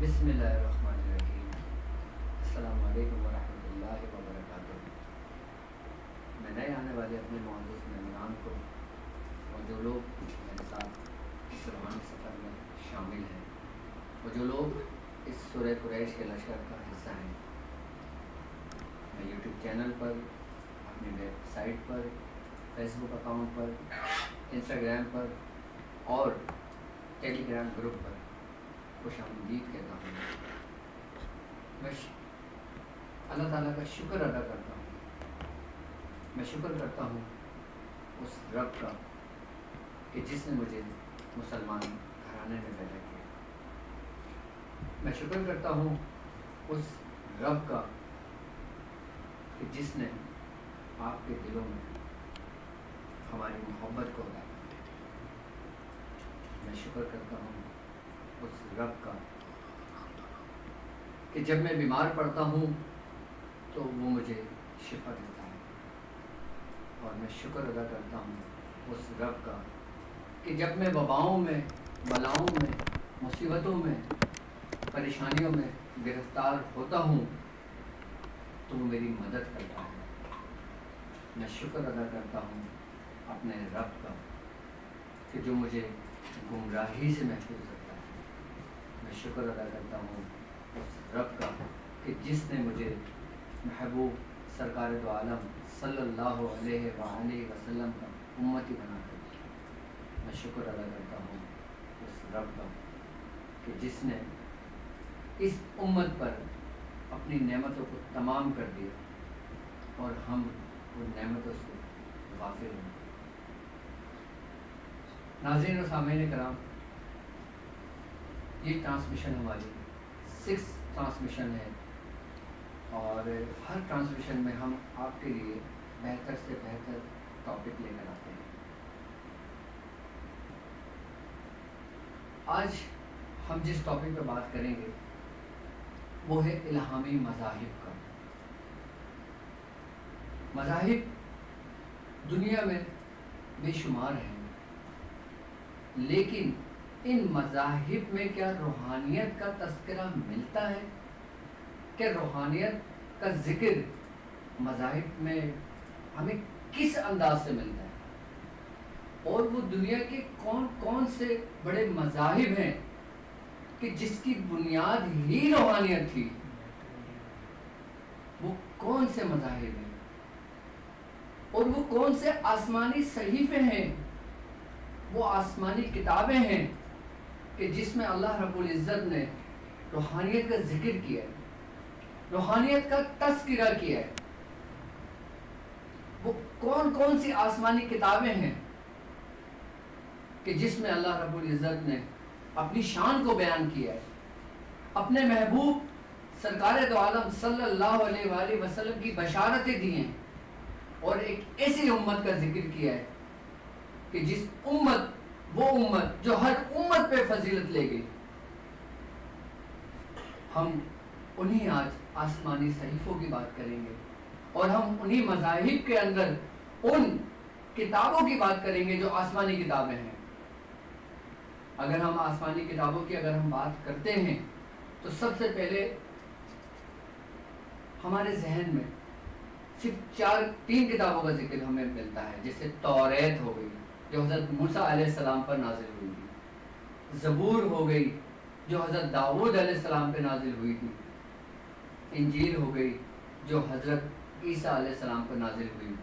بسم اللہ الرحمن الرحیم۔ السلام علیکم ورحمۃ اللہ وبرکاتہ۔ میں نئے آنے والے اپنے معزز مہمانان کو اور جو لوگ میرے ساتھ اس روحانی سفر میں شامل ہیں اور جو لوگ اس سورہ قریش کے لشکر کا حصہ ہیں، میں یوٹیوب چینل پر، اپنی ویب سائٹ پر، فیس بک اکاؤنٹ پر، انسٹاگرام پر اور ٹیلی گرام گروپ پر خوش آمدید کہتا ہوں۔ میں اللہ تعالیٰ کا شکر ادا کرتا ہوں۔ میں شکر کرتا ہوں اس رب کا کہ جس نے مجھے مسلمان گھرانے میں پیدا کیا۔ میں شکر کرتا ہوں اس رب کا کہ جس نے آپ کے دلوں میں ہماری محبت کو ادا کیا۔ میں شکر کرتا ہوں اس رب کا کہ جب میں بیمار پڑتا ہوں تو وہ مجھے شفا دیتا ہے، اور میں شکر ادا کرتا ہوں اس رب کا کہ جب میں وباؤں میں، بلاؤں میں، مصیبتوں میں، پریشانیوں میں گرفتار ہوتا ہوں تو وہ میری مدد کرتا ہے۔ میں شکر ادا کرتا ہوں اپنے رب کا کہ جو مجھے گمراہی سے محفوظ رکھتا ہے۔ میں شکر ادا کرتا ہوں اس رب کا کہ جس نے مجھے محبوب سرکار دو عالم صلی اللہ علیہ وآلہ وسلم کا امتی بنا کر دیا۔ میں شکر ادا کرتا ہوں اس رب کا کہ جس نے اس امت پر اپنی نعمتوں کو تمام کر دیا اور ہم ان نعمتوں سے غافل ہیں۔ ناظرین و سامعین کرام، یہ ٹرانسمیشن ہماری 6 ٹرانسمیشن ہے، اور ہر ٹرانسمیشن میں ہم آپ کے لیے بہتر سے بہتر ٹاپک لے کر آتے ہیں۔ آج ہم جس ٹاپک پہ بات کریں گے وہ ہے الہامی مذاہب کا۔ مذاہب دنیا میں بے شمار ہیں، لیکن ان مذاہب میں کیا روحانیت کا تذکرہ ملتا ہے؟ کہ روحانیت کا ذکر مذاہب میں ہمیں کس انداز سے ملتا ہے؟ اور وہ دنیا کے کون کون سے بڑے مذاہب ہیں کہ جس کی بنیاد ہی روحانیت تھی؟ وہ کون سے مذاہب ہیں اور وہ کون سے آسمانی صحیفے ہیں، وہ آسمانی کتابیں ہیں کہ جس میں اللہ رب العزت نے روحانیت کا ذکر کیا ہے، روحانیت کا تذکرہ کیا ہے؟ وہ کون کون سی آسمانی کتابیں ہیں کہ جس میں اللہ رب العزت نے اپنی شان کو بیان کیا ہے، اپنے محبوب سرکار دو عالم صلی اللہ علیہ وآلہ وسلم کی بشارتیں دی ہیں، اور ایک ایسی امت کا ذکر کیا ہے کہ جس امت، وہ امت جو ہر امت پہ فضیلت لے گئی۔ ہم انہی آج آسمانی صحیفوں کی بات کریں گے، اور ہم انہی مذاہب کے اندر ان کتابوں کی بات کریں گے جو آسمانی کتابیں ہیں۔ اگر ہم آسمانی کتابوں کی اگر ہم بات کرتے ہیں تو سب سے پہلے ہمارے ذہن میں صرف 3 کتابوں کا ذکر ہمیں ملتا ہے، جیسے توریت ہو گئی جو حضرت موسیٰ علیہ السلام پر نازل ہوئی تھی، زبور ہو گئی جو حضرت داؤد علیہ السلام پہ نازل ہوئی تھی، انجیل ہو گئی جو حضرت عیسیٰ علیہ السلام پر نازل ہوئی،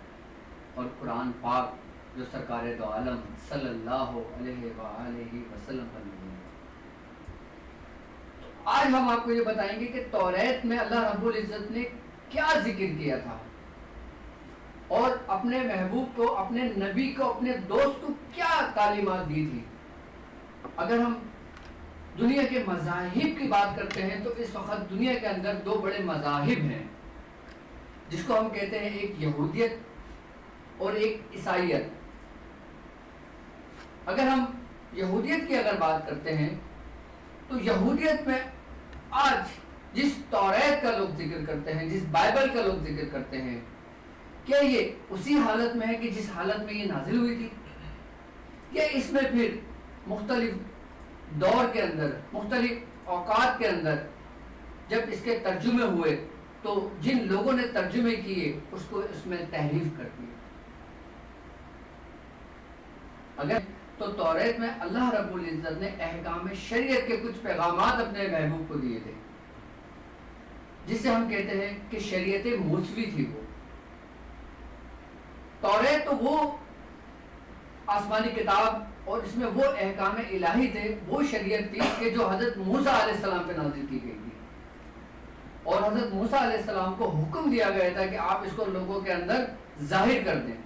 اور قرآن پاک جو سرکار دو عالم صلی اللہ علیہ وآلہ وسلم پر نازل ہوئی۔ آج ہم آپ کو یہ بتائیں گے کہ توریت میں اللہ رب العزت نے کیا ذکر کیا تھا، اور اپنے محبوب کو، اپنے نبی کو، اپنے دوست کو کیا تعلیمات دی تھی۔ اگر ہم دنیا کے مذاہب کی بات کرتے ہیں تو اس وقت دنیا کے اندر 2 بڑے مذاہب ہیں جس کو ہم کہتے ہیں، ایک یہودیت اور ایک عیسائیت۔ اگر ہم یہودیت کی اگر بات کرتے ہیں تو یہودیت میں آج جس توریت کا لوگ ذکر کرتے ہیں، جس بائبل کا لوگ ذکر کرتے ہیں، کیا یہ اسی حالت میں ہے کہ جس حالت میں یہ نازل ہوئی تھی، یا اس میں پھر مختلف دور کے اندر، مختلف اوقات کے اندر جب اس کے ترجمے ہوئے تو جن لوگوں نے ترجمے کیے اس کو اس میں تحریف کر دی. اگر تو توریت میں اللہ رب العزت نے احکام شریعت کے کچھ پیغامات اپنے محبوب کو دیے تھے، جسے ہم کہتے ہیں کہ شریعت موسوی تھی. وہ توریت تو وہ آسمانی کتاب اور اس میں وہ احکام الہی تھے، وہ شریعت تھی کہ جو حضرت موسیٰ علیہ السلام پہ نازل کی گئی تھی، اور حضرت موسیٰ علیہ السلام کو حکم دیا گیا تھا کہ آپ اس کو لوگوں کے اندر ظاہر کر دیں.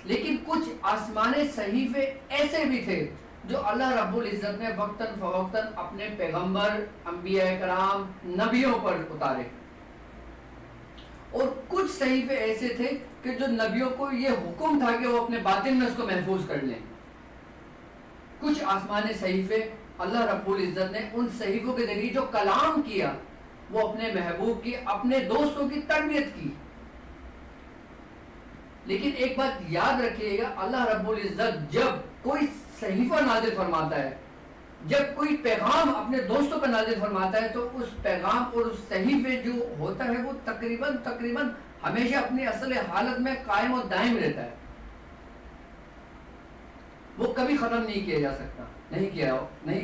لیکن کچھ آسمانی صحیفے ایسے بھی تھے جو اللہ رب العزت نے وقتاً فوقتاً اپنے پیغمبر، انبیاء کرام، نبیوں پر اتارے، اور کچھ صحیفے ایسے تھے کہ جو نبیوں کو یہ حکم تھا کہ وہ اپنے باطن میں اس کو محفوظ کر لیں. کچھ آسمانی صحیفے اللہ رب العزت نے ان صحیفوں کے ذریعے جو کلام کیا وہ اپنے محبوب کی، اپنے دوستوں کی تربیت کی. لیکن ایک بات یاد رکھیے گا، اللہ رب العزت جب کوئی صحیفہ نازل فرماتا ہے، جب کوئی پیغام اپنے دوستوں پر نازل فرماتا ہے، تو اس پیغام اور اس صحیفے جو ہوتا ہے وہ تقریباً ہمیشہ اپنی اصل حالت میں قائم و دائم رہتا ہے. وہ کبھی ختم نہیں کیا جا سکتا، نہیں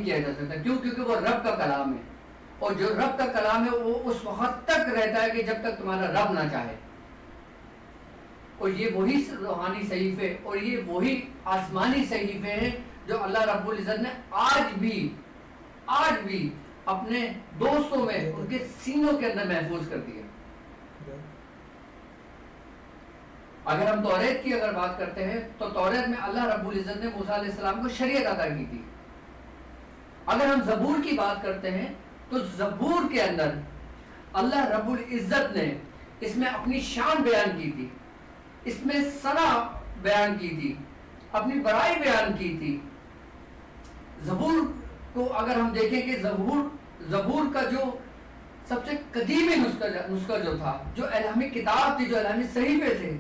کیا جا سکتا. کیوں؟ کیونکہ وہ رب کا کلام ہے، اور جو رب کا کلام ہے وہ اس وقت تک رہتا ہے کہ جب تک تمہارا رب نہ چاہے. اور یہ وہی روحانی صحیفے اور یہ وہی آسمانی صحیفے ہیں جو اللہ رب العزت نے آج بھی اپنے دوستوں میں، ان کے سینوں کے اندر محفوظ کر دیا. اگر ہم توریت کی اگر بات کرتے ہیں تو توریت میں اللہ رب العزت نے موسیٰ علیہ السلام کو شریعت عطا کی تھی. اگر ہم زبور کی بات کرتے ہیں تو زبور کے اندر اللہ رب العزت نے اس میں اپنی شان بیان کی تھی، اس میں ثنا بیان کی تھی، اپنی بڑائی بیان کی تھی. زبور کو اگر ہم دیکھیں کہ زبور کا جو سب سے قدیمی نسخہ جو تھا، جو الہامی کتاب تھی، جو الہامی صحیفے تھے،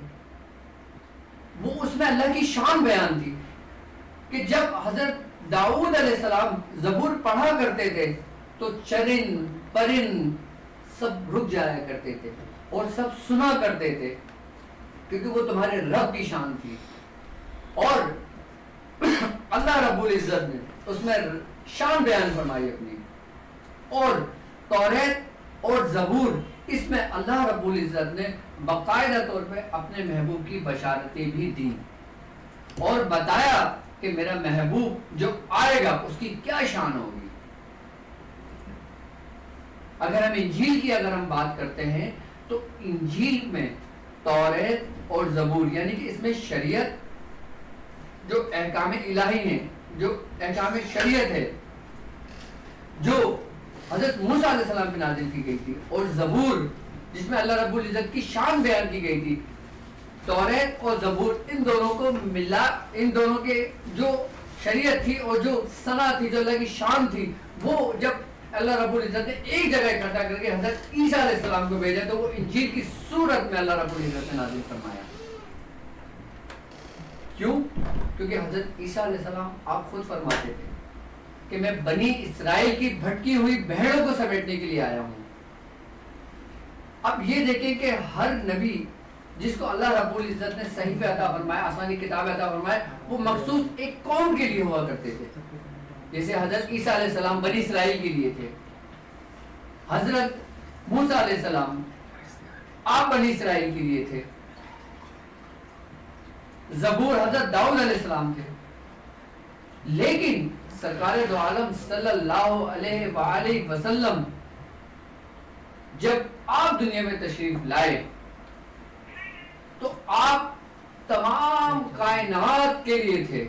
وہ اس میں اللہ کی شان بیان تھی کہ جب حضرت داؤد علیہ السلام زبور پڑھا کرتے تھے تو چرن پرن سب رک جایا کرتے تھے اور سب سنا کرتے تھے، کیونکہ وہ تمہارے رب کی شان تھی. اور اللہ رب العزت نے اس میں شان بیان فرمائی اپنی. اور توریت اور زبور، اس میں اللہ رب العزت نے باقاعدہ طور پہ اپنے محبوب کی بشارتیں بھی دیں اور بتایا کہ میرا محبوب جو آئے گا اس کی کیا شان ہوگی. اگر ہم انجیل کی بات کرتے ہیں تو انجیل میں توریت اور زبور یعنی کہ اس میں شریعت جو احکام الہی ہیں، جو احکام شریعت ہے جو حضرت موسیٰ علیہ السلام پہ نازل کی گئی تھی، اور زبور جس میں اللہ رب العزت کی شان بیان کی گئی تھی. توریت اور زبور ان دونوں کو ملا، ان دونوں کے جو شریعت تھی اور جو ثنا تھی، جو اللہ کی شان تھی، وہ جب اللہ رب العزت نے ایک جگہ اکٹھا کر کے حضرت عیسیٰ علیہ السلام کو بھیجا تو وہ انجیل کی صورت میں اللہ رب العزت نے نازل فرمایا. کیوں؟ کیونکہ حضرت عیسیٰ علیہ السلام آپ خود فرماتے تھے کہ میں بنی اسرائیل کی بھٹکی ہوئی بھیڑوں کو سمیٹنے کے لیے آیا ہوں. اب یہ دیکھیں کہ ہر نبی جس کو اللہ رب العزت نے صحیفے عطا فرمایا، آسمانی کتاب عطا فرمایا، وہ مخصوص ایک قوم کے لیے ہوا کرتے تھے. جیسے حضرت عیسیٰ علیہ السلام بنی اسرائیل کے لیے تھے، حضرت موسیٰ علیہ السلام آپ بنی اسرائیل کے لیے تھے، زبور حضرت داؤد علیہ السلام تھے. لیکن سرکار دو عالم صلی اللہ علیہ وآلہ وسلم جب آپ دنیا میں تشریف لائے تو آپ تمام کائنات کے لیے تھے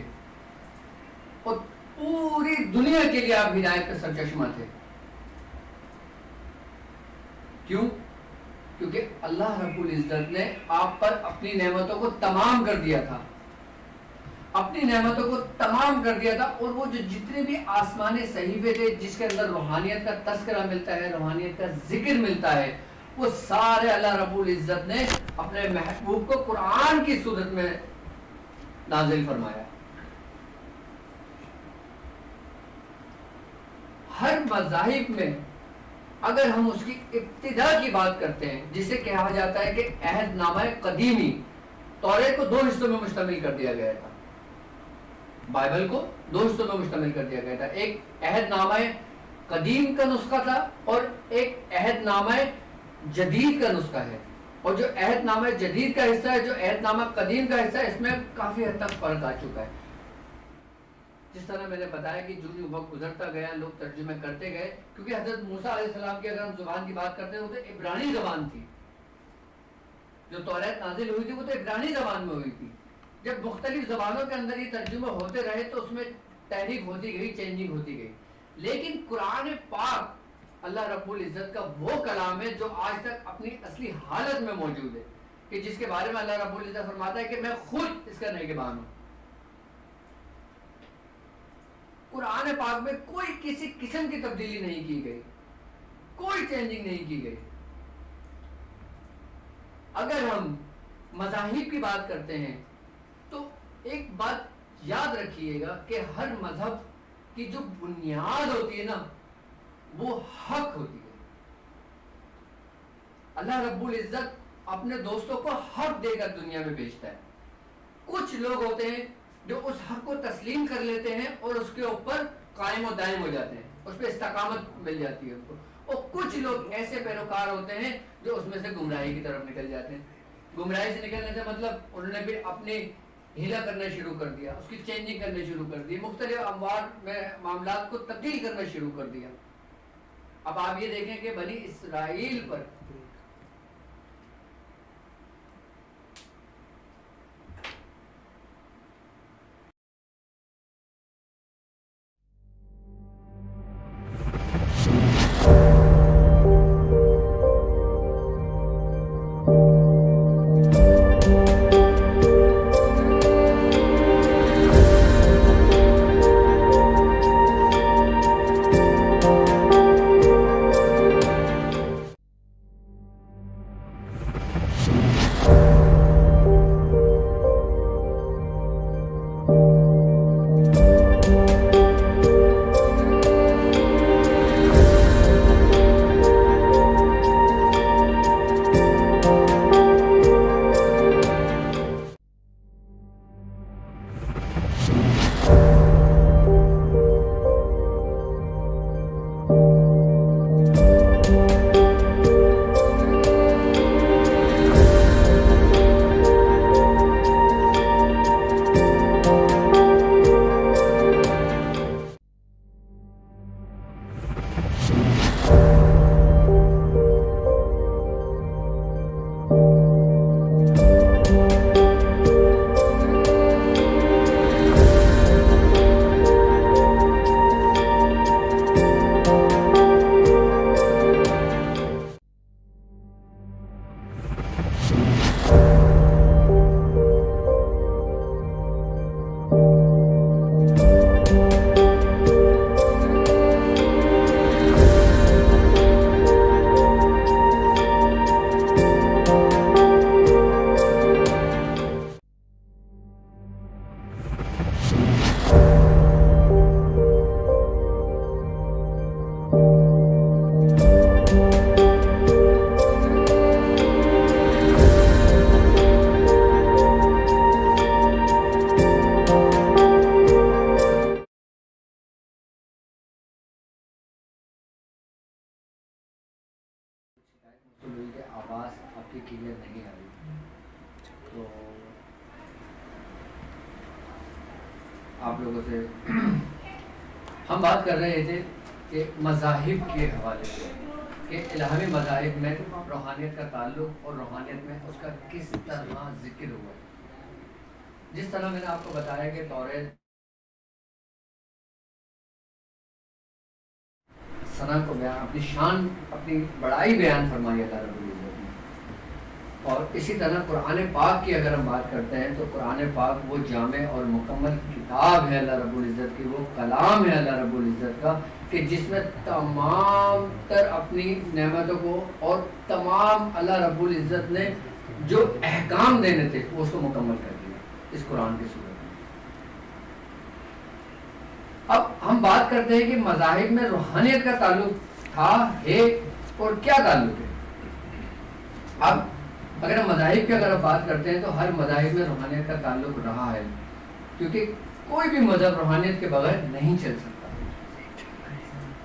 اور پوری دنیا کے لیے آپ ہدایت کا سرچشمہ تھے. کیوں؟ کیونکہ اللہ رب العزت نے آپ پر اپنی نعمتوں کو تمام کر دیا تھا، اپنی نعمتوں کو تمام کر دیا تھا. اور وہ جو جتنے بھی آسمانی صحیفے تھے جس کے اندر روحانیت کا تذکرہ ملتا ہے، روحانیت کا ذکر ملتا ہے، وہ سارے اللہ رب العزت نے اپنے محبوب کو قرآن کی صورت میں نازل فرمایا. ہر مذاہب میں اگر ہم اس کی ابتدا کی بات کرتے ہیں، جسے کہا جاتا ہے کہ عہد نامہ قدیمی، توریت کو 2 حصوں میں مشتمل کر دیا گیا تھا، بائبل کو 2 حصوں میں مشتمل کر دیا گیا تھا، ایک عہد نامہ قدیم کا نسخہ تھا اور ایک عہد نامہ جدید کا نسخہ ہے، اور جو عہد نامہ جدید کا حصہ ہے، جو عہد نامہ قدیم کا حصہ ہے، اس میں کافی حد تک فرق آ چکا ہے۔ جس طرح میں نے بتایا کہ جو وقت گزرتا گیا لوگ ترجمے کرتے گئے، کیونکہ حضرت موسیٰ علیہ السلام کی اگر ہم زبان کی بات کرتے ہیں وہ تو عبرانی زبان تھی، جو توریت نازل ہوئی تھی وہ تو عبرانی زبان میں ہوئی تھی۔ جب مختلف زبانوں کے اندر یہ ترجمے ہوتے رہے تو اس میں تحریف ہوتی گئی، چینجنگ ہوتی گئی، لیکن قرآن پاک اللہ رب العزت کا وہ کلام ہے جو آج تک اپنی اصلی حالت میں موجود ہے، کہ جس کے بارے میں اللہ رب العزت فرماتا ہے کہ میں خود اس کا نگہبان ہوں۔ قرآن پاک میں کوئی کسی قسم کی تبدیلی نہیں کی گئی، کوئی چینجنگ نہیں کی گئی۔ اگر ہم مذاہب کی بات کرتے ہیں تو ایک بات یاد رکھیے گا کہ ہر مذہب کی جو بنیاد ہوتی ہے نا وہ حق ہوتی ہے۔ اللہ رب العزت اپنے دوستوں کو حق دے کر دنیا میں بھیجتا ہے۔ کچھ لوگ ہوتے ہیں جو اس حق کو تسلیم کر لیتے ہیں اور اس کے اوپر قائم و دائم ہو جاتے ہیں، اس پہ استقامت مل جاتی ہے ان کو، اور کچھ لوگ ایسے پیروکار ہوتے ہیں جو اس میں سے گمراہی کی طرف نکل جاتے ہیں۔ گمراہی سے نکلنے سے مطلب انہوں نے پھر اپنی ہیلا کرنا شروع کر دیا، اس کی چینجنگ کرنا شروع کر دی، مختلف اموار میں معاملات کو تبدیل کرنا شروع کر دیا۔ اب آپ یہ دیکھیں کہ بنی اسرائیل پر آواز آپ کی کلیئر نہیں آ رہی، تو آپ لوگوں سے ہم بات کر رہے تھے کہ مذاہب کے حوالے سے، کہ الہامی مذاہب میں روحانیت کا تعلق اور روحانیت میں اس کا کس طرح ذکر ہوا ہے۔ جس طرح میں نے آپ کو بتایا کہ توریت ثنا کو بیان، اپنی شان، اپنی بڑائی بیان فرمائی اللہ رب العزت نے، اور اسی طرح قرآن پاک کی اگر ہم بات کرتے ہیں تو قرآن پاک وہ جامع اور مکمل کتاب ہے اللہ رب العزت کی، وہ کلام ہے اللہ رب العزت کا، کہ جس میں تمام تر اپنی نعمتوں کو اور تمام اللہ رب العزت نے جو احکام دینے تھے وہ اس کو مکمل کر دیا اس قرآن کی صورت میں۔ اب ہم بات کرتے ہیں کہ مذاہب میں روحانیت کا تعلق تھا، ہے اور کیا تعلق ہے. اب اگر ہم مذاہب کی اگر بات کرتے ہیں تو ہر مذاہب میں روحانیت کا تعلق رہا ہے، کیونکہ کوئی بھی مذہب روحانیت کے بغیر نہیں چل سکتا.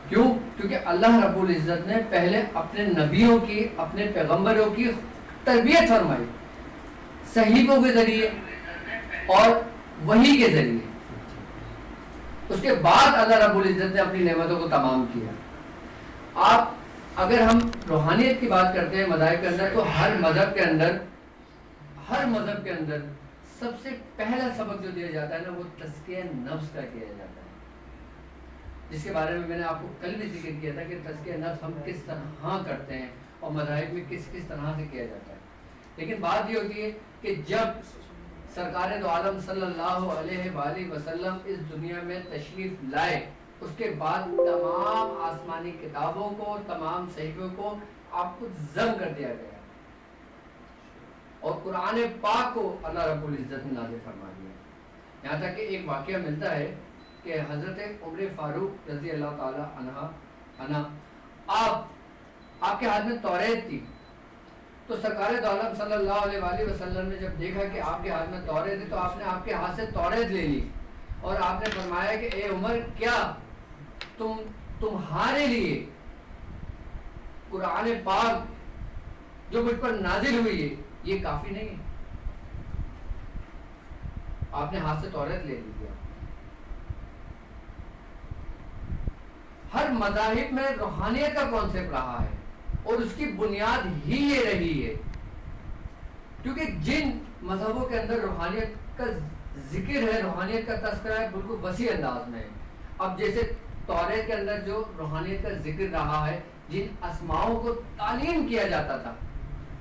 کیوں؟ کیونکہ اللہ رب العزت نے پہلے اپنے نبیوں کی، اپنے پیغمبروں کی تربیت فرمائی صحیفوں کے ذریعے اور وحی کے ذریعے. اس کے بعد اللہ رب العزت نے اپنی نعمتوں کو تمام کیا. آپ اگر ہم روحانیت کی بات کرتے ہیں مذاہب کے اندر، تو ہر مذہب کے اندر سب سے پہلا سبق جو دیا جاتا ہے نا، وہ تزکیہ نفس کا کیا جاتا ہے، جس کے بارے میں نے آپ کو کل بھی ذکر کیا تھا کہ تزکیہ نفس ہم کس طرح کرتے ہیں اور مذاہب میں کس طرح سے کیا جاتا ہے. لیکن بات یہ ہوتی ہے کہ جب سرکار دو عالم صلی اللہ علیہ وآلہ وسلم اس دنیا میں تشریف لائے، اس کے بعد تمام آسمانی کتابوں کو، تمام صحیفوں کو آپ کو ضم کر دیا گیا اور قرآن پاک کو اللہ رب العزت نے نازل فرما دیا. یہاں تک کہ ایک واقعہ ملتا ہے کہ حضرت عمر فاروق رضی اللہ تعالی عنہ آپ کے ہاتھ میں توریت تھی. تو سرکار دو عالم صلی اللہ علیہ وآلہ وسلم نے جب دیکھا کہ آپ کے ہاتھ میں توریت ہے، تو آپ نے آپ کے ہاتھ سے توریت لے لی اور آپ نے فرمایا کہ اے عمر، کیا تمہارے لیے قرآن پاک جو مجھ پر نازل ہوئی ہے یہ کافی نہیں ہے؟ آپ نے ہاتھ سے توریت لے لی. ہر مذاہب میں روحانیت کا کانسیپٹ رہا ہے اور اس کی بنیاد ہی یہ رہی ہے، کیونکہ جن مذہبوں کے اندر روحانیت کا ذکر ہے، روحانیت کا تذکرہ ہے، بالکل وسیع انداز میں ہے. اب جیسے توریت کے اندر جو روحانیت کا ذکر رہا ہے، جن اسماؤں کو تعلیم کیا جاتا تھا،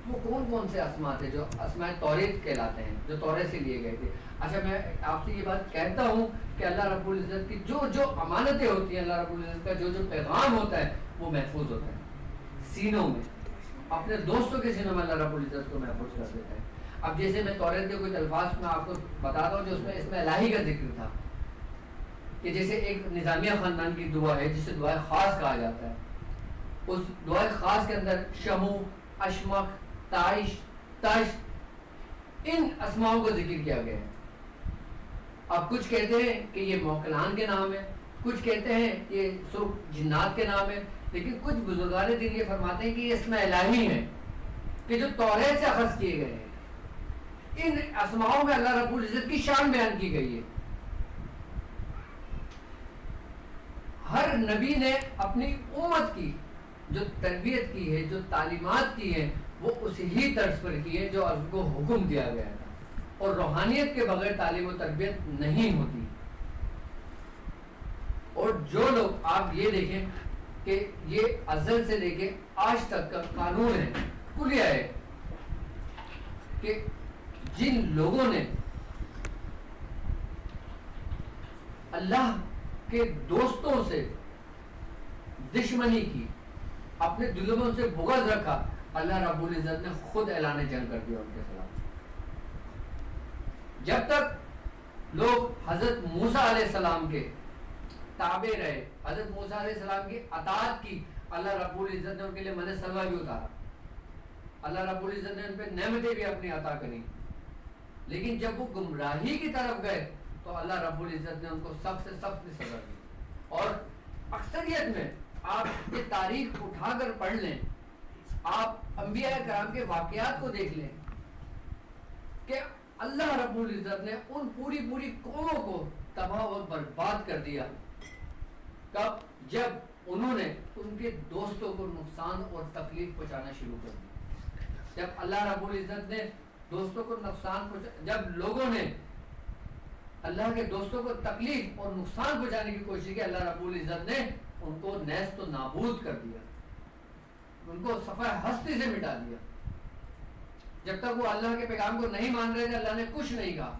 وہ کون سے اسماء تھے جو اسماء توریت کہلاتے ہیں، جو توریت سے لیے گئے تھے. اچھا، میں آپ سے یہ بات کہتا ہوں کہ اللہ رب العزت کی جو امانتیں ہوتی ہیں، اللہ رب العزت کا جو پیغام ہوتا ہے، وہ محفوظ ہوتا ہے سینوں میں، اپنے دوستوں کے سینوں میں اللہ رب العزت کو محفوظ کر دیتا ہے. اب جیسے میں توریت کے کچھ الفاظ میں آپ کو بتاتا ہوں جو اس میں اسم الہی کا ذکر تھا، کہ جیسے ایک نظامیہ خاندان کی دعا ہے جسے دعائے خاص کہا جاتا ہے. اس دعائے خاص کے اندر شمو، اشمق، تائش، تش، ان اسماؤں کو ذکر کیا گیا ہے. اب کچھ کہتے ہیں کہ یہ موکلان کے نام ہے، کچھ کہتے ہیں یہ سرخ جنات کے نام ہے، لیکن کچھ بزرگان دین یہ فرماتے ہیں کہ یہ اسم الہی ہیں کہ جو توریت سے اخذ کیے گئے ہیں. ان اسماؤں میں اللہ رب العزت کی شان بیان کی گئی ہے. ہر نبی نے اپنی امت کی جو تربیت کی ہے، جو تعلیمات کی ہیں، وہ اسی طرز پر کی ہے جو ان کو حکم دیا گیا تھا. اور روحانیت کے بغیر تعلیم و تربیت نہیں ہوتی. اور جو لوگ، آپ یہ دیکھیں کہ یہ ازل سے لے کے آج تک کا قانون ہے، کلیہ ہے، کہ جن لوگوں نے اللہ کے دوستوں سے دشمنی کی، اپنے دلوں میں ان سے بغض رکھا، اللہ رب العزت نے خود اعلان جنگ کر دیا ان کے خلاف. جب تک لوگ حضرت موسیٰ علیہ السلام کے تابع رہے، حضرت موسیٰ علیہ السلام کی اطاعت کی، اللہ رب العزت نے ان کے لیے من سلوہ بھی اتارا، اللہ رب العزت نے ان پہ نعمتیں بھی اپنی عطا کری. لیکن جب وہ گمراہی کی طرف گئے تو اللہ رب العزت نے ان کو سخت سے سخت سزا دی. اور اکثریت میں آپ یہ تاریخ اٹھا کر پڑھ لیں، آپ انبیاء کرام کے واقعات کو دیکھ لیں کہ اللہ رب العزت نے ان پوری قوموں کو تباہ و برباد کر دیا. کب؟ جب انہوں نے ان کے دوستوں کو نقصان اور تکلیف پہنچانا شروع کر دی. جب اللہ رب العزت نے دوستوں کو نقصان جب لوگوں نے اللہ کے دوستوں کو تکلیف اور نقصان پہنچانے کی کوشش کی، اللہ رب العزت نے ان کو نیست و نابود کر دیا، ان کو صفحہ ہستی سے مٹا دیا. جب تک وہ اللہ کے پیغام کو نہیں مان رہے تھے، اللہ نے کچھ نہیں کہا.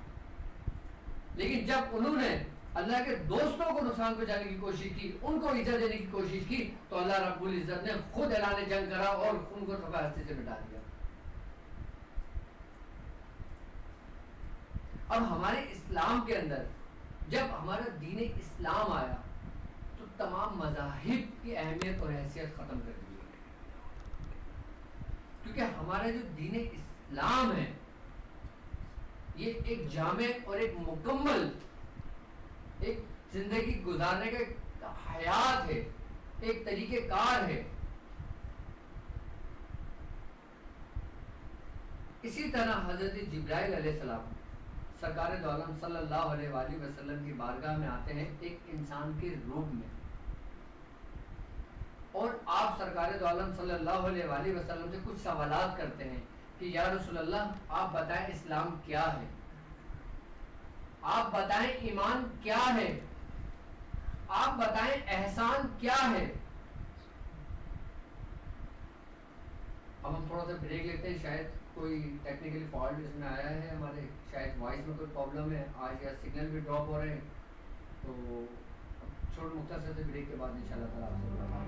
لیکن جب انہوں نے اللہ کے دوستوں کو نقصان پہنچانے کی کوشش کی، ان کو ایزا دینے کی کوشش کی، تو اللہ رب العزت نے خود اعلان جنگ کرا اور ان کو صفحہ ہستی سے مٹا دیا. اب ہمارے اسلام کے اندر جب ہمارا دین اسلام آیا تو تمام مذاہب کی اہمیت اور حیثیت ختم کر دی گئی، کیونکہ ہمارا جو دین اسلام ہے یہ ایک جامع اور ایک مکمل ایک زندگی گزارنے کا ایک حیات ہے، ایک طریقہ کار ہے۔ اسی طرح حضرت جبرائیل علیہ السلام سرکار دو عالم صلی اللہ علیہ وآلہ وسلم کی بارگاہ میں آتے ہیں ایک انسان کے روپ میں، اور آپ سرکار دو عالم صلی اللہ علیہ وآلہ وسلم سے کچھ سوالات کرتے ہیں کہ یا رسول اللہ آپ بتائیں اسلام کیا ہے، آپ بتائیں ایمان کیا ہے، آپ بتائیں احسان کیا ہے۔ اب ہم تھوڑا سا بریک لیتے ہیں، شاید کوئی ٹیکنیکلی فالٹ اس میں آیا ہے، ہمارے شاید وائس میں کوئی پرابلم ہے آج، یا سگنل بھی ڈراپ ہو رہے ہیں، تو چھوٹے مختصر سے بریک کے بعد انشاءاللہ تعالیٰ آپ سے ملاقات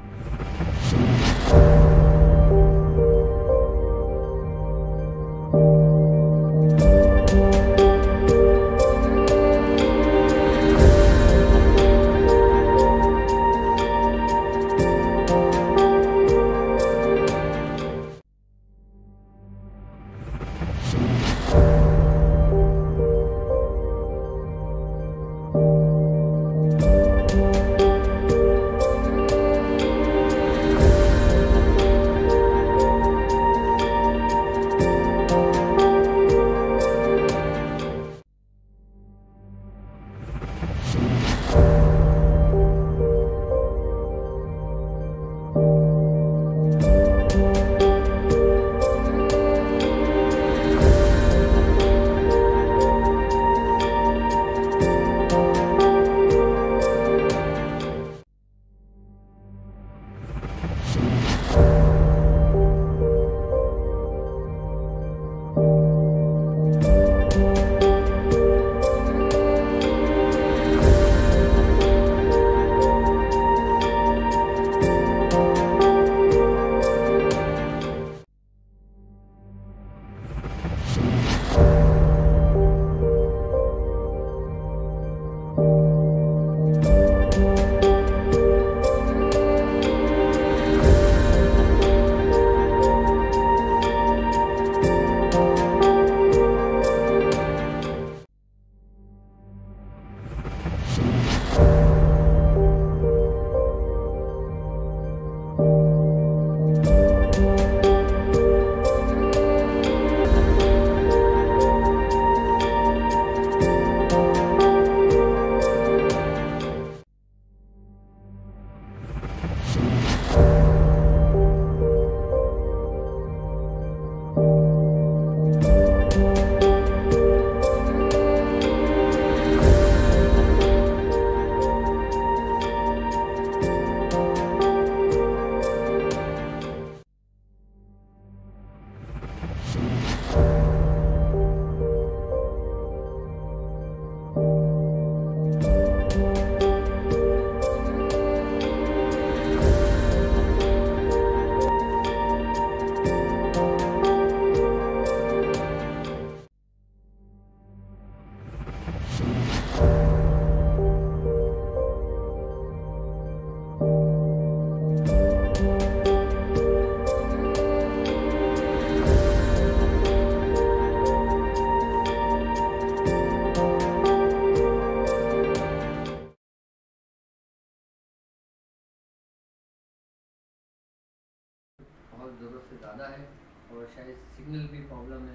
بہت ضرورت سے زیادہ ہے، اور شاید سگنل بھی پرابلم ہے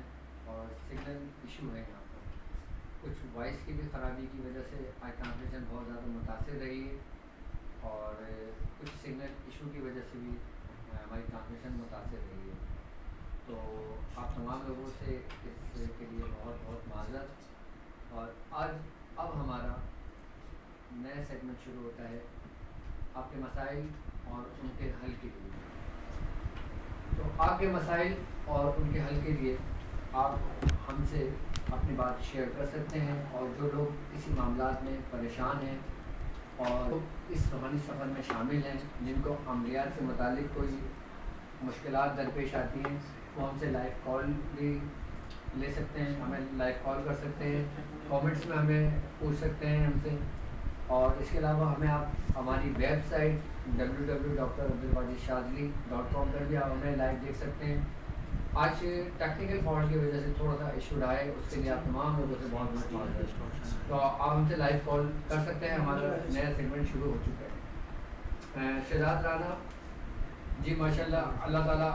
اور سگنل ایشو ہے یہاں پر، کچھ وائس کی بھی خرابی کی وجہ سے آئی ٹرانسلیشن بہت زیادہ متاثر رہی ہے، اور کچھ سگنل ایشو کی وجہ سے بھی ہماری ٹرانسلیشن متاثر رہی ہے۔ تو آپ تمام لوگوں سے اس کے لیے بہت بہت معذرت۔ اور آج اب ہمارا نیا سیگمنٹ شروع ہوتا ہے آپ کے مسائل اور ان کے حل کے لیے۔ تو آپ کے مسائل اور ان کے حل کے لیے آپ ہم سے اپنی بات شیئر کر سکتے ہیں، اور جو لوگ اسی معاملات میں پریشان ہیں اور اس روحانی سفر میں شامل ہیں، جن کو عملیات سے متعلق کوئی مشکلات درپیش آتی ہیں، وہ ہم سے لائیو کال بھی لے سکتے ہیں, ہمیں لائیو کال کر سکتے ہیں, کامنٹس میں ہمیں پوچھ سکتے ہیں ہم سے, اور اس کے علاوہ ہمیں آپ ہماری ویب سائٹ www.drabdulwajidshadili.com پر بھی آپ ہمیں لائیو دیکھ سکتے ہیں. آج ٹیکنیکل فالٹ کی وجہ سے تھوڑا سا ایشو رہا ہے, اس کے لیے آپ تمام لوگوں سے بہت بہت معذرت. تو آپ ہم سے لائیو کال کر سکتے ہیں, ہمارا نیا سیگمنٹ شروع ہو چکا ہے. شہزاد رانا جی ماشاء اللہ, اللہ تعالیٰ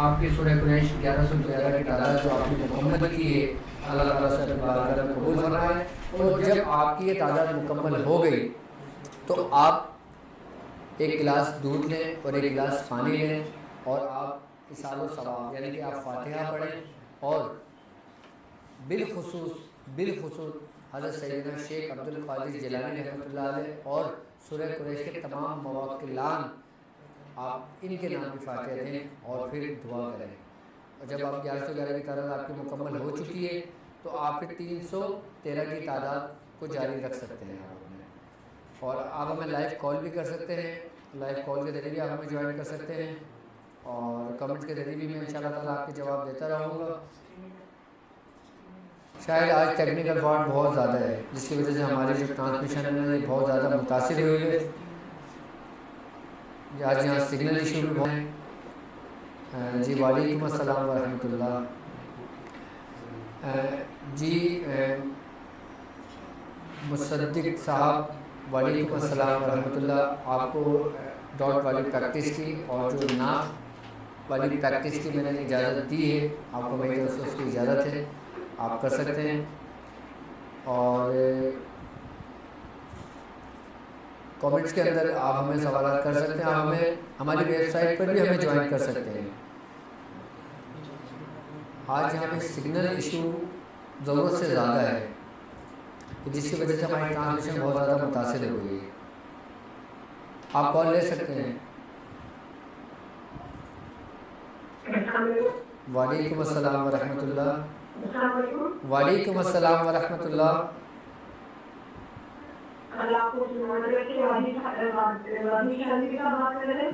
آپ کی سورہ قریش 1111 کی تعداد جو آپ نے مکمل کی ہے اللہ تعالیٰ سے بارگاہ میں قبول فرمائے. اور جب آپ کی یہ تعداد مکمل ہو گئی تو آپ ایک گلاس دودھ لیں اور ایک گلاس پانی لیں, اور آپ اصال و ثواب یعنی کہ آپ فاتحہ پڑھیں, اور بالخصوص حضرت سیدنا شیخ عبد القادر جیلانی رحمۃ اللہ علیہ اور سورہ قریش کے تمام موکلان آپ ان کے نام کی فاتحہ دیں اور پھر دعا کریں. اور جب آپ 1111 کی تعداد آپ کی مکمل ہو چکی ہے تو آپ پھر 313 کی تعداد کو جاری رکھ سکتے ہیں آپ اپنے, اور آپ ہمیں لائیو کال بھی کر سکتے ہیں. لائیو کال کے ذریعے بھی آپ ہمیں جوائن کر سکتے ہیں, اور کمنٹس کے ذریعے بھی میں انشاءاللہ تعالیٰ آپ کے جواب دیتا رہوں گا. شاید آج ٹیکنیکل فالٹ بہت زیادہ ہے, جس کی وجہ سے ہماری جو ٹرانسمیشن ہے یہ بہت زیادہ متاثر ہوئی ہے. آج یہاں سگنل ایشو بھی بہت ہیں. جی وعلیکم السلام ورحمۃ اللہ. جی مصدق صاحب وعلیکم السلام ورحمۃ اللہ. آپ کو ڈاٹ والی پریکٹس کی اور جو ناف والی پریکٹس کی میں نے اجازت دی ہے, آپ کو میری طرف سے اس کی اجازت ہے, آپ کر سکتے ہیں. اور کامنٹس کے اندر آپ ہمیں سوالات کر سکتے ہیں, آپ ہمیں ہماری ویب سائٹ پر بھی ہمیں جوائن کر سکتے ہیں. آج یہاں پہ سگنل ایشو ضرورت سے زیادہ ہے, جس کی وجہ سے ہماری ٹرانسمیشن بہت زیادہ متاثر ہو گئی ہے. آپ کال لے سکتے ہیں. وعلیکم السلام ورحمۃ اللہ. وعلیکم السلام ورحمۃ اللہ.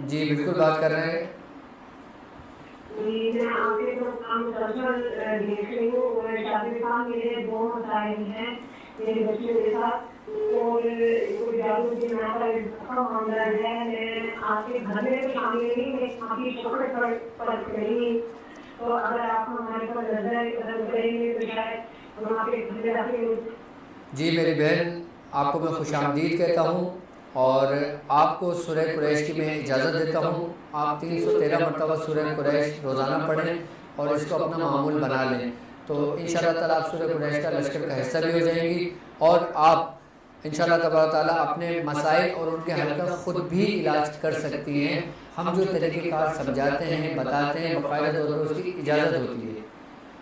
جی بالکل بات کر رہے ہیں. میں آپ کے کام مسلسل دیکھ رہی ہوں, اور شادی کے کام میرے 2 مسائل ہیں میرے بچے کے ساتھ, اور کوئی جادو کی معاملہ ہے. میں آپ کے گھر میں تو شامل نہیں, میں آپ کی شکر پر رہی, تو اگر آپ ہمارے پر نظر کریں گے تو شاید ہم آپ کے گھر میں رکھیں. جی میری بہن, آپ کو میں خوش آمدید کہتا ہوں, اور آپ کو سورہ قریش کی میں اجازت دیتا ہوں. آپ 313 مرتبہ سورہ قریش روزانہ پڑھیں اور اس کو اپنا معمول بنا لیں, تو انشاءاللہ تعالیٰ آپ سورہ قریش کا لشکر کا حصہ بھی ہو جائیں گی, اور آپ انشاءاللہ تبارک تعالیٰ اپنے مسائل اور ان کے حل کا خود بھی علاج کر سکتی ہیں. ہم جو طریقہ کار سمجھاتے ہیں بتاتے ہیں باقاعدہ طور پر اس کی اجازت ہوتی ہے,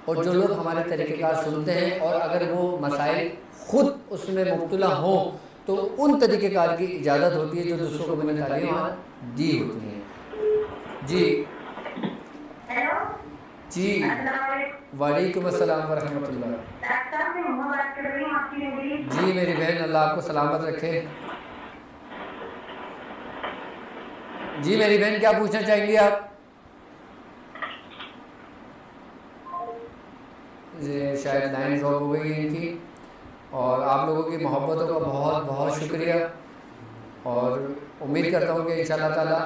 اور جو لوگ ہمارے طریقہ کار سنتے ہیں اور اگر وہ مسائل خود اس میں مبتلا ہوں تو ان طریقہ کار کی اجازت ہوتی ہے جو دوسروں کو میں نے تعلیمات دی ہوتی ہیں. جی جی وعلیکم السلام ورحمۃ اللہ. جی میری بہن, اللہ آپ کو سلامت رکھے. جی میری بہن کیا پوچھنا چاہیں گی آپ؟ شاید لائن ڈراپ ہو گئی ان کی, اور آپ لوگوں کی محبتوں کا بہت بہت شکریہ, اور امید کرتا ہوں کہ انشاءاللہ تعالیٰ,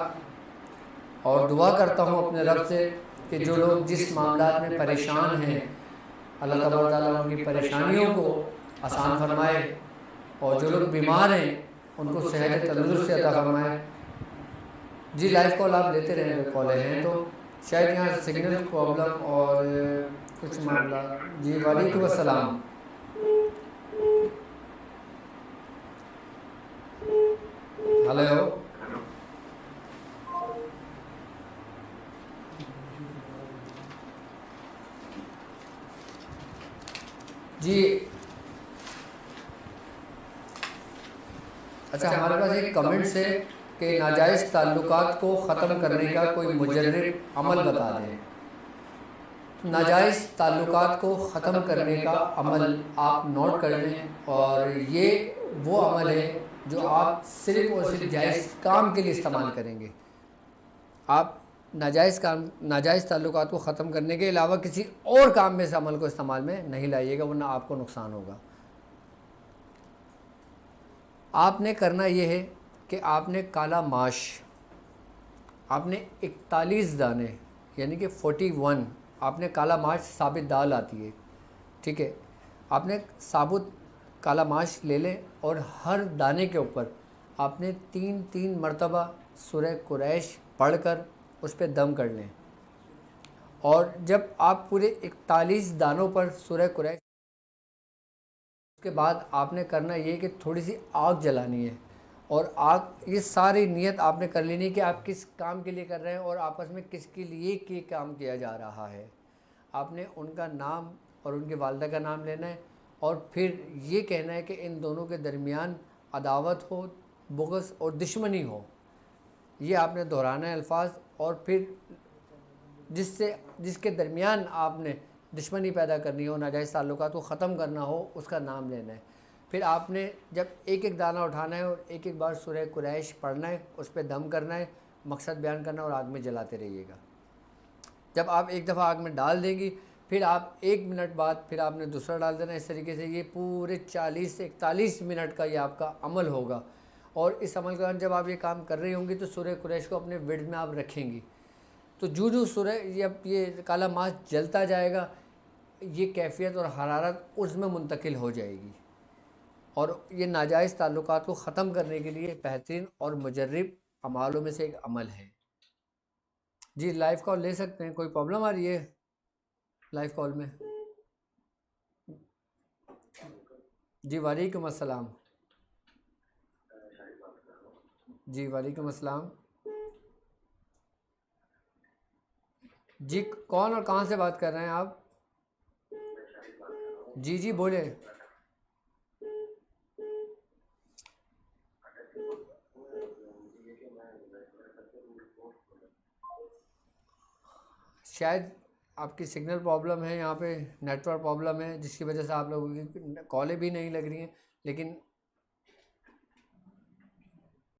اور دعا کرتا ہوں اپنے رب سے کہ جو لوگ جس معاملات میں پریشان ہیں اللہ تبارک تعالیٰ ان کی پریشانیوں کو آسان فرمائے, اور جو لوگ بیمار ہیں ان کو صحت تندرستی عطا فرمائے. جی لائیو کال آپ لیتے رہیں اگر کالیں ہیں تو, شاید یہاں سگنل پرابلم اور کچھ معاملہ. جی وعلیکم السلام. ہلو جی اچھا, ہمارے پاس ایک کمنٹس ہے کہ ناجائز تعلقات کو ختم کرنے کا کوئی مجرب عمل بتا دیں. ناجائز تعلقات کو ختم کرنے کا عمل آپ نوٹ کر لیں, اور یہ وہ عمل ہے جو آپ صرف اور صرف جائز کام کے لیے استعمال کریں گے. آپ ناجائز تعلقات کو ختم کرنے کے علاوہ کسی اور کام میں اس عمل کو استعمال میں نہیں لائیے گا، ورنہ آپ کو نقصان ہوگا۔ آپ نے کرنا یہ ہے کہ آپ نے کالا ماش، آپ نے 41 دانے یعنی کہ 41، آپ نے کالا ماش ثابت دال آتی ہے، ٹھیک ہے، آپ نے ثابت کالا ماش لے لیں اور ہر دانے کے اوپر آپ نے 3 مرتبہ سورہ قریش پڑھ کر اس پہ دم کر لیں، اور جب آپ پورے 41 دانوں پر سورہ قریش، اس کے بعد آپ نے کرنا یہ کہ تھوڑی سی آگ جلانی ہے، اور آگ، یہ ساری نیت آپ نے کر لینی کہ آپ کس کام کے لیے کر رہے ہیں اور آپس میں کس کے لیے یہ کام کیا جا رہا ہے۔ آپ نے ان کا نام اور ان کی والدہ کا نام لینا ہے، اور پھر یہ کہنا ہے کہ ان دونوں کے درمیان عداوت ہو، بغض اور دشمنی ہو، یہ آپ نے دہرانا ہے الفاظ، اور پھر جس کے درمیان آپ نے دشمنی پیدا کرنی ہو، ناجائز تعلقات کو ختم کرنا ہو، اس کا نام لینا ہے۔ پھر آپ نے جب ایک دانہ اٹھانا ہے اور ایک بار سورہ قریش پڑھنا ہے، اس پہ دم کرنا ہے، مقصد بیان کرنا اور آگ میں جلاتے رہیے گا۔ جب آپ ایک دفعہ آگ میں ڈال دیں گی، پھر آپ 1 منٹ بعد پھر آپ نے دوسرا ڈال دینا، اس طریقے سے یہ پورے 40 سے 41 منٹ کا یہ آپ کا عمل ہوگا۔ اور اس عمل کے دوران جب آپ یہ کام کر رہی ہوں گی تو سورہ قریش کو اپنے ورد میں آپ رکھیں گی، تو جو سورہ یہ کالا ماس جلتا جائے گا، یہ کیفیت اور حرارت اس میں منتقل ہو جائے گی، اور یہ ناجائز تعلقات کو ختم کرنے کے لیے بہترین اور مجرب اعمالوں میں سے ایک عمل ہے۔ جی لائیو کال لے سکتے ہیں، کوئی پرابلم آ رہی ہے لائیو کال میں؟ جی وعلیکم السلام۔ جی وعلیکم السلام۔ جی کون اور کہاں سے بات کر رہے ہیں آپ؟ جی بولے۔ شاید آپ کی سگنل پرابلم ہے، یہاں پہ نیٹ ورک پرابلم ہے، جس کی وجہ سے آپ لوگوں کی کالیں بھی نہیں لگ رہی ہیں، لیکن